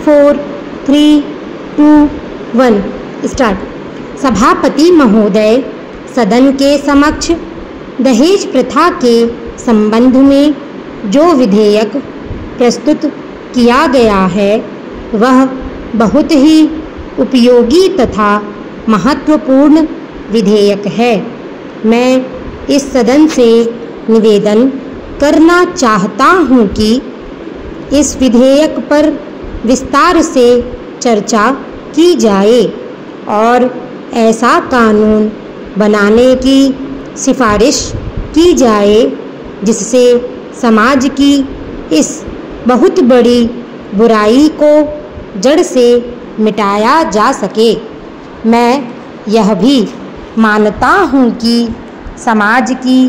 4, 3, 2, 1 start. सभापति महोदय, सदन के समक्ष दहेज प्रथा के संबंध में जो विधेयक प्रस्तुत किया गया है वह बहुत ही उपयोगी तथा महत्वपूर्ण विधेयक है। मैं इस सदन से निवेदन करना चाहता हूँ कि इस विधेयक पर विस्तार से चर्चा की जाए और ऐसा कानून बनाने की सिफारिश की जाए जिससे समाज की इस बहुत बड़ी बुराई को जड़ से मिटाया जा सके। मैं यह भी मानता हूँ कि समाज की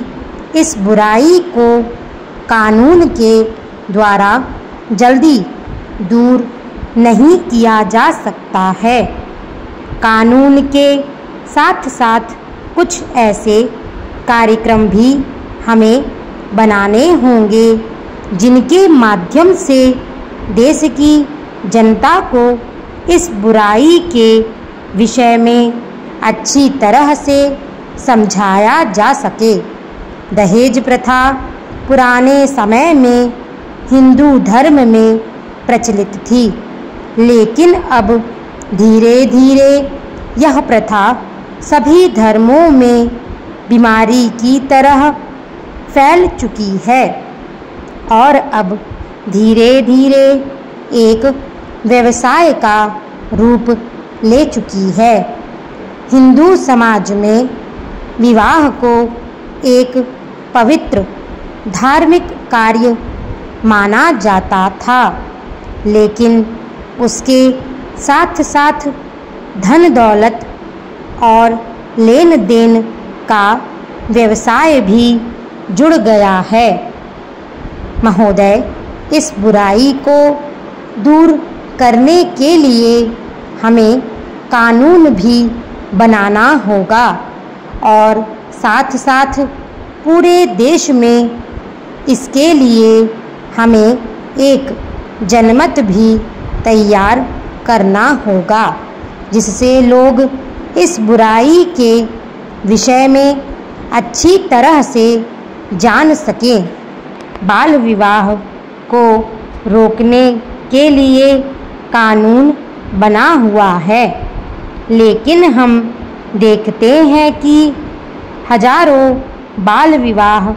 इस बुराई को कानून के द्वारा जल्दी दूर नहीं किया जा सकता है। कानून के साथ साथ कुछ ऐसे कार्यक्रम भी हमें बनाने होंगे जिनके माध्यम से देश की जनता को इस बुराई के विषय में अच्छी तरह से समझाया जा सके। दहेज प्रथा पुराने समय में हिंदू धर्म में प्रचलित थी, लेकिन अब धीरे धीरे यह प्रथा सभी धर्मों में बीमारी की तरह फैल चुकी है और अब धीरे धीरे एक व्यवसाय का रूप ले चुकी है। हिंदू समाज में विवाह को एक पवित्र धार्मिक कार्य माना जाता था, लेकिन उसके साथ साथ धन दौलत और लेन देन का व्यवसाय भी जुड़ गया है। महोदय, इस बुराई को दूर करने के लिए हमें कानून भी बनाना होगा और साथ साथ पूरे देश में इसके लिए हमें एक जनमत भी तैयार करना होगा जिससे लोग इस बुराई के विषय में अच्छी तरह से जान सकें। बाल विवाह को रोकने के लिए कानून बना हुआ है, लेकिन हम देखते हैं कि हजारों बाल विवाह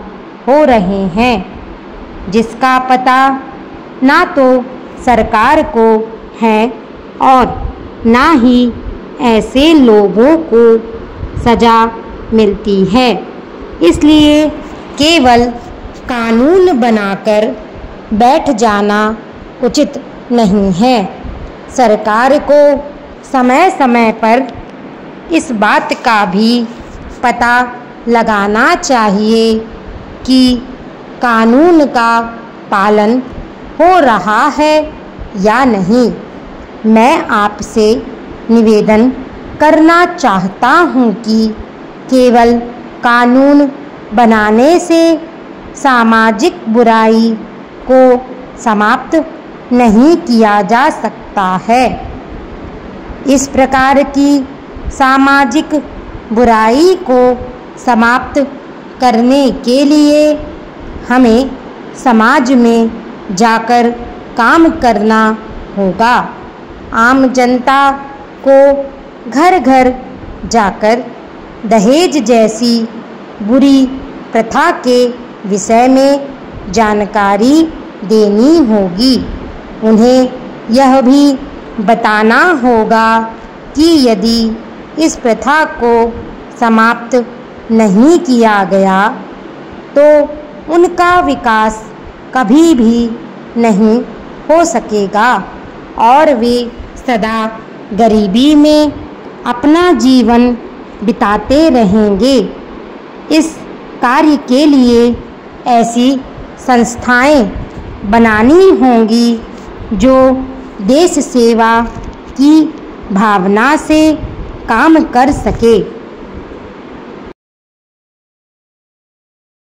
हो रहे हैं जिसका पता ना तो सरकार को है और ना ही ऐसे लोगों को सज़ा मिलती है। इसलिए केवल कानून बनाकर बैठ जाना उचित नहीं है। सरकार को समय समय पर इस बात का भी पता लगाना चाहिए कि कानून का पालन हो रहा है या नहीं। मैं आपसे निवेदन करना चाहता हूँ कि केवल कानून बनाने से सामाजिक बुराई को समाप्त नहीं किया जा सकता है। इस प्रकार की सामाजिक बुराई को समाप्त करने के लिए हमें समाज में जाकर काम करना होगा। आम जनता को घर घर जाकर दहेज जैसी बुरी प्रथा के विषय में जानकारी देनी होगी। उन्हें यह भी बताना होगा कि यदि इस प्रथा को समाप्त नहीं किया गया तो उनका विकास कभी भी नहीं हो सकेगा और वे सदा गरीबी में अपना जीवन बिताते रहेंगे। इस कार्य के लिए ऐसी संस्थाएं बनानी होंगी जो देश सेवा की भावना से काम कर सके।